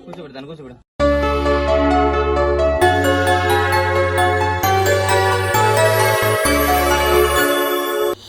కూర్చోబెడతాను కూర్చోబెడ.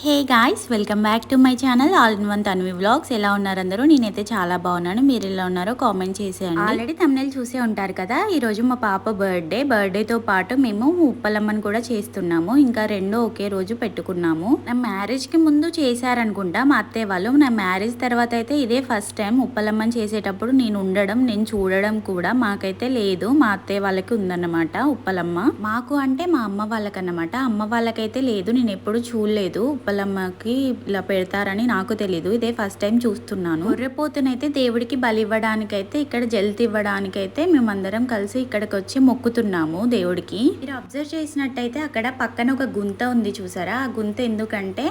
Hey guys, welcome back to my channel all in one Tanvi vlogs. ఎలా ఉన్నారు అందరూ? నేనైతే చాలా బాగున్నాను. మీరు ఎలా ఉన్నారో కామెంట్ చేసేయండి. ఆల్రెడీ తమ్నెల్ చూసే ఉంటారు కదా. ఈరోజు మా పాప బర్త్డేతో పాటు మేము ఉప్పలమ్మని కూడా చేస్తున్నాము. ఇంకా రెండో ఒకే రోజు పెట్టుకున్నాము. నా మ్యారేజ్కి ముందు చేశారనుకుంటా మా అత్తయ్య వాళ్ళు. నా మ్యారేజ్ తర్వాత అయితే ఇదే ఫస్ట్ టైం ఉప్పలమ్మని చేసేటప్పుడు నేను చూడడం కూడా మాకైతే లేదు. మా అత్తయ్య వాళ్ళకి ఉందన్నమాట ఉప్పలమ్మ. మాకు అంటే మా అమ్మ వాళ్ళకన్నమాట. అమ్మ వాళ్ళకైతే లేదు, నేను ఎప్పుడు చూడలేదు. ఉప్పలమ్మకి ఇలా పెడతారని నాకు తెలీదు. ఇదే ఫస్ట్ టైం చూస్తున్నాను. గొర్రెపోతునైతే దేవుడికి బలి ఇవ్వడానికైతే ఇక్కడ జల్తి ఇవ్వడానికైతే మేమందరం కలిసి ఇక్కడికి వచ్చి మొక్కుతున్నాము దేవుడికి. మీరు అబ్జర్వ్ చేసినట్టయితే అక్కడ పక్కన ఒక గుంత ఉంది చూసారా. ఆ గుంత ఎందుకంటే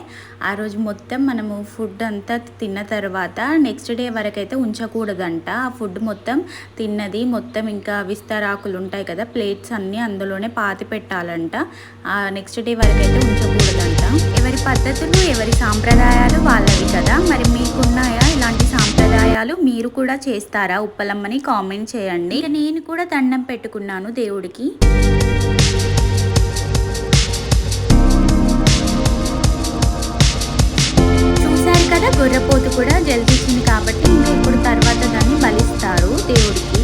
ఆ రోజు మొత్తం మనము ఫుడ్ అంతా తిన్న తర్వాత నెక్స్ట్ డే వరకు అయితే ఉంచకూడదంట. ఆ ఫుడ్ మొత్తం తిన్నది మొత్తం ఇంకా విస్తరాకులు ఉంటాయి కదా, ప్లేట్స్ అన్ని అందులోనే పాతి పెట్టాలంట. ఆ నెక్స్ట్ డే వరకు అయితే ఉంచకూడదంట. ఎవరి పద్ధతులు ఎవరి సాంప్రదాయాలు వాళ్ళవి కదా. మరి మీకున్నాయా ఇలాంటి సాంప్రదాయాలు? మీరు కూడా చేస్తారా ఉప్పలమ్మని? కామెంట్ చేయండి. నేను కూడా దండం పెట్టుకున్నాను దేవుడికి. చూసారు కదా, గొర్రెపోతు కూడా జల్దిచ్చింది కాబట్టి ఇంకా ఇప్పుడు తర్వాత దాన్ని బలిస్తారు దేవుడికి.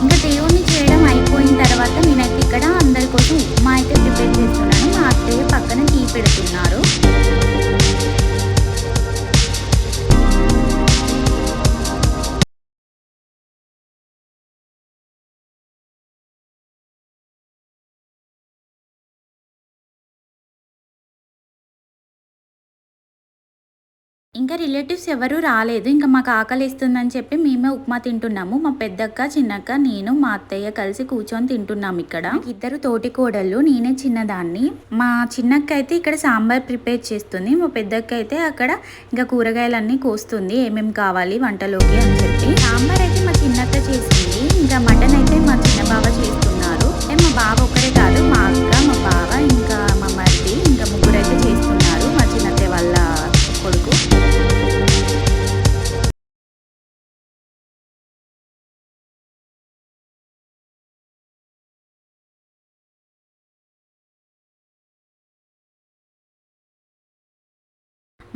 ఇంకా దేవుణ్ణి చేయడం అయిపోయిన తర్వాత నేనైతే ఇక్కడ అందరి కోసం ఉప్మా అయితే ప్రిపేర్ చేస్తున్నాను. మా అత్తయ్య పక్కన టీ పెడుతున్నారు. ఇంకా రిలేటివ్స్ ఎవరు రాలేదు. ఇంకా మాకు ఆకలిస్తుందని చెప్పి మేమే ఉప్మా తింటున్నాము. మా పెద్దక్క చిన్నక్క నేను మా అత్తయ్య కలిసి కూర్చొని తింటున్నాము. ఇక్కడ ఇద్దరు తోటి కోడళ్ళు, నేనే చిన్నదాన్ని. మా చిన్నక్క అయితే ఇక్కడ సాంబార్ ప్రిపేర్ చేస్తుంది. మా పెద్దక్క అయితే అక్కడ ఇంకా కూరగాయలన్నీ కోస్తుంది ఏమేమి కావాలి వంటలోకి అని చెప్పి. సాంబార్ అయితే మా చిన్నక్క చేసింది. ఇంకా మటన్ అయితే మా చిన్న బావ చేస్తున్నారు. మా బావ ఒక్కరే కాదు, మా అక్క మా బావ ఇంకా మా మరిది ఇంకా ముగ్గురు అయితే చేస్తున్నారు. మా చిన్నత్తయ్య వాళ్ళ కొడుకు.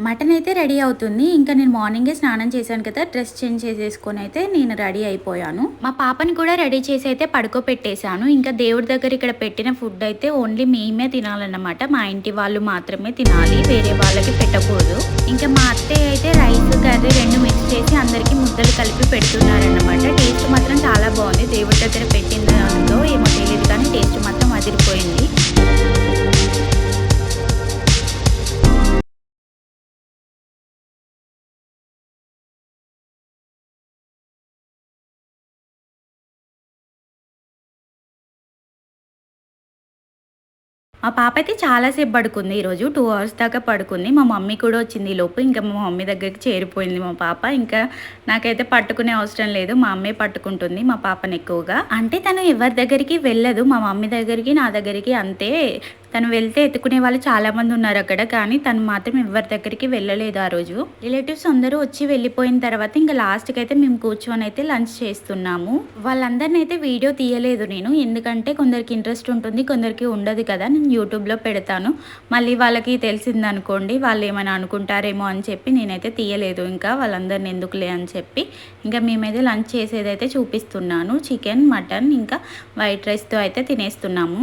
మటన్ అయితే రెడీ అవుతుంది. ఇంకా నేను మార్నింగే స్నానం చేశాను కదా, డ్రెస్ చేంజ్ చేసేసుకొని అయితే నేను రెడీ అయిపోయాను. మా పాపని కూడా రెడీ చేసి అయితే పడుకోపెట్టేశాను. ఇంకా దేవుడి దగ్గర ఇక్కడ పెట్టిన ఫుడ్ అయితే ఓన్లీ మేమే తినాలన్నమాట. మా ఇంటి వాళ్ళు మాత్రమే తినాలి, వేరే వాళ్ళకి పెట్టకూడదు. ఇంకా మా అత్తయ్య అయితే రైస్ కర్రీ రెండు మిక్స్ చేసి అందరికీ ముద్దలు కలిపి పెడుతున్నారన్నమాట. టేస్ట్ మాత్రం చాలా బాగుంది. దేవుడి దగ్గర పెట్టిన దాంతో ఏమో తెలియదు కానీ టేస్ట్ మాత్రం అదిరిపోయింది. మా పాప అయితే చాలాసేపు పడుకుంది. ఈరోజు 2 hours దాకా పడుకుంది. మా మమ్మీ కూడా వచ్చింది ఈ లోపు. ఇంకా మా మమ్మీ దగ్గరికి చేరిపోయింది మా పాప. ఇంకా నాకైతే పట్టుకునే అవసరం లేదు, మా అమ్మే పట్టుకుంటుంది మా పాపని ఎక్కువగా. అంటే తను ఎవరి దగ్గరికి వెళ్ళదు, మా మమ్మీ దగ్గరికి నా దగ్గరికి అంతే. తను వెళ్తే ఎత్తుకునే వాళ్ళు చాలా మంది ఉన్నారు అక్కడ, కానీ తను మాత్రం ఎవరి దగ్గరికి వెళ్ళలేదు ఆ రోజు. రిలేటివ్స్ అందరూ వచ్చి వెళ్ళిపోయిన తర్వాత ఇంకా లాస్ట్కి అయితే మేము కూర్చొని అయితే లంచ్ చేస్తున్నాము. వాళ్ళందరిని అయితే వీడియో తీయలేదు నేను, ఎందుకంటే కొందరికి ఇంట్రెస్ట్ ఉంటుంది కొందరికి ఉండదు కదా. నేను యూట్యూబ్లో పెడతాను, మళ్ళీ వాళ్ళకి తెలిసిందనుకోండి వాళ్ళు ఏమైనా అనుకుంటారేమో అని చెప్పి నేనైతే తీయలేదు. ఇంకా వాళ్ళందరిని ఎందుకులే అని చెప్పి ఇంకా మేమైతే లంచ్ చేసేదైతే చూపిస్తున్నాను. చికెన్, మటన్ ఇంకా వైట్ రైస్తో అయితే తినేస్తున్నాము.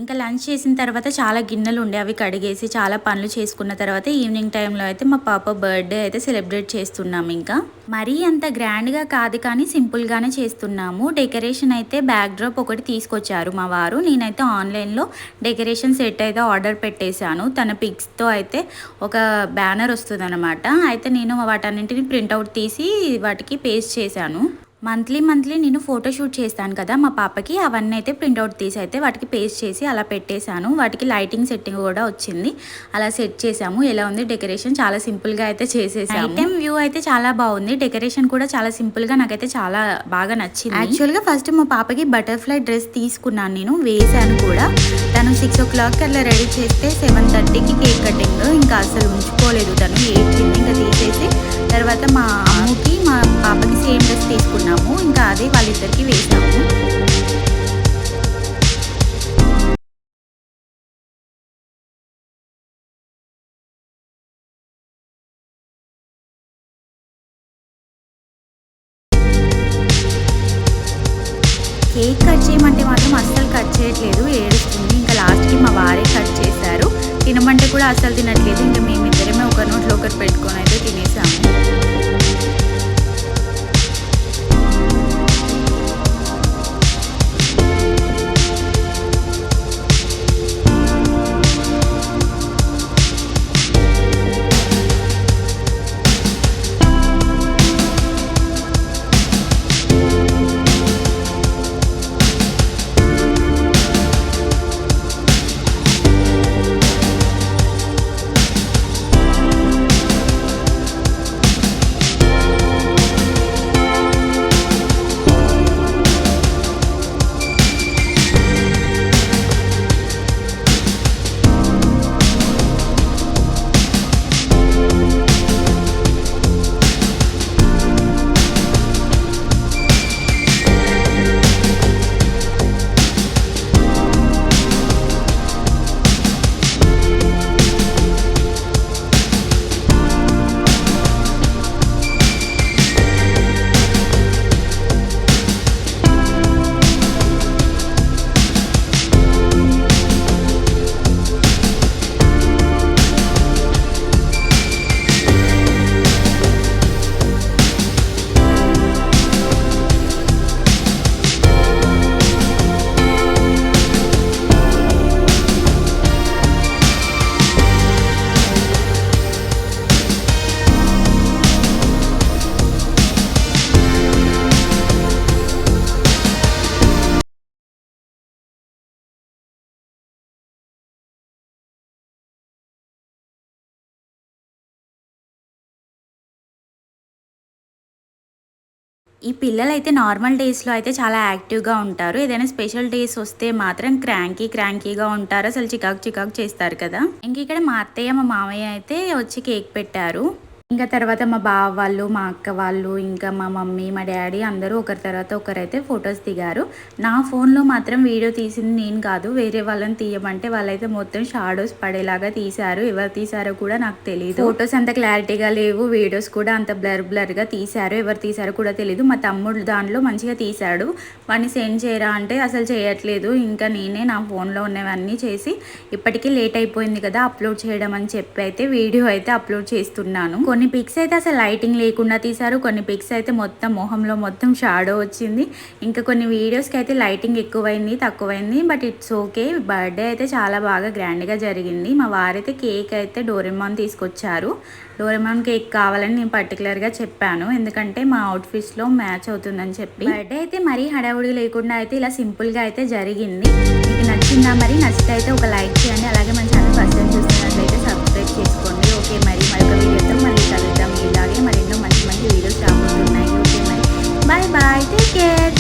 ఇంకా లంచ్ చేసిన తర్వాత చాలా గిన్నెలు ఉండే, అవి కడిగేసి చాలా పనులు చేసుకున్న తర్వాత ఈవినింగ్ టైంలో అయితే మా పాప బర్త్డే అయితే సెలబ్రేట్ చేస్తున్నాము. ఇంకా మరీ అంత గ్రాండ్గా కాదు కానీ సింపుల్గానే చేస్తున్నాము. డెకరేషన్ అయితే బ్యాక్ డ్రాప్ ఒకటి తీసుకొచ్చారు మా వారు. నేనైతే ఆన్లైన్లో డెకరేషన్ సెట్ అయితే ఆర్డర్ పెట్టేశాను. తన పిక్స్తో అయితే ఒక బ్యానర్ వస్తుంది అనమాట. అయితే నేను వాటన్నింటిని ప్రింట్అవుట్ తీసి వాటికి పేస్ట్ చేశాను. మంత్లీ నేను ఫోటోషూట్ చేస్తాను కదా మా పాపకి, అవన్నీ అయితే ప్రింట్అవుట్ తీసి అయితే వాటికి పేస్ట్ చేసి అలా పెట్టేశాను. వాటికి లైటింగ్ సెట్టింగ్ కూడా వచ్చింది, అలా సెట్ చేసాము. ఎలా ఉంది డెకరేషన్? చాలా సింపుల్గా అయితే చేసేసాము. నైట్ టైం వ్యూ అయితే చాలా బాగుంది, డెకరేషన్ కూడా చాలా సింపుల్గా నాకైతే చాలా బాగా నచ్చింది. యాక్చువల్గా ఫస్ట్ మా పాపకి బటర్ఫ్లై డ్రెస్ తీసుకున్నాను, నేను వేసాను కూడా. తను 6 o'clock అలా రెడీ చేస్తే 7:30కి కేక్ కటింగ్. ఇంకా అసలు ఉంచుకోలేదు, తను ఏడ్చింది. ఇంకా తీసేసి తర్వాత మా అమ్మకి మా పాపకి సేమ్ డ్రెస్ తీసుకున్నాము, ఇంకా అదే వాళ్ళిద్దరికి వేసాము. కేక్ కట్ చేయమంటే మాత్రం అస్సలు కట్ చేయట్లేదు, ఏడుస్తుంది. ఇంకా లాస్ట్కి మా వారే కట్ చేశారు. తినమంటే కూడా అస్సలు తినట్లేదు. ఇంకా మేమిద్దరమే ఒక నోట్లో ఒకటి పెట్టుకొని అయితే తినేసాము. ఈ పిల్లలైతే నార్మల్ డేస్లో అయితే చాలా యాక్టివ్గా ఉంటారు, ఏదైనా స్పెషల్ డేస్ వస్తే మాత్రం క్రాంకీగా ఉంటారు, అసలు చికాకు చేస్తారు కదా. ఇంక ఇక్కడ మా అత్తయ్య మా మామయ్య అయితే వచ్చి కేక్ పెట్టారు. ఇంకా తర్వాత మా బావ వాళ్ళు, మా అక్క వాళ్ళు, ఇంకా మా మమ్మీ, మా డాడీ అందరూ ఒకరి తర్వాత ఒకరైతే ఫొటోస్ దిగారు. నా ఫోన్లో మాత్రం వీడియో తీసింది నేను కాదు, వేరే వాళ్ళని తీయమంటే వాళ్ళైతే మొత్తం షాడోస్ పడేలాగా తీశారు. ఎవరు తీశారో కూడా నాకు తెలియదు. ఫొటోస్ అంత క్లారిటీగా లేవు, వీడియోస్ కూడా అంత బ్లర్గా తీశారు. ఎవరు తీశారో కూడా తెలియదు. మా తమ్ముడు దాంట్లో మంచిగా తీశాడు, వాడిని సెండ్ చేయరా అంటే అసలు చేయట్లేదు. ఇంకా నేనే నా ఫోన్లో ఉన్నవన్నీ చేసి, ఇప్పటికీ లేట్ అయిపోయింది కదా అప్లోడ్ చేయడం అని చెప్పి అయితే వీడియో అయితే అప్లోడ్ చేస్తున్నాను. కొన్ని పిక్స్ అయితే అసలు లైటింగ్ లేకుండా తీశారు, కొన్ని పిక్స్ అయితే మొత్తం మొహంలో మొత్తం షాడో వచ్చింది. ఇంకా కొన్ని వీడియోస్కి అయితే లైటింగ్ ఎక్కువైంది తక్కువైంది, బట్ ఇట్స్ ఓకే. బర్త్డే అయితే చాలా బాగా గ్రాండ్గా జరిగింది. మా వారైతే కేక్ అయితే డోరెమాన్ తీసుకొచ్చారు. డోరెమాన్ కేక్ కావాలని నేను పర్టికులర్గా చెప్పాను, ఎందుకంటే మా అవుట్ఫిట్స్లో మ్యాచ్ అవుతుందని చెప్పి. బర్త్డే అయితే మరీ హడావుడి లేకుండా అయితే ఇలా సింపుల్గా అయితే జరిగింది. మీకు నచ్చిందా? మరి నచ్చితే అయితే ఒక లైక్ చేయండి, అలాగే మన ఛానల్ ఫస్ట్ టైం చూస్తున్నట్లయితే సబ్స్క్రైబ్ చేసుకోండి. ఓకే, మరి మరొక వీడియోతో మళ్ళీ కలుద్దాం. ఇలాగే మరెన్నో మంచి వీడియోస్ రాబోతున్నాయి. ఓకే, మరి బాయ్, టేక్ కేర్.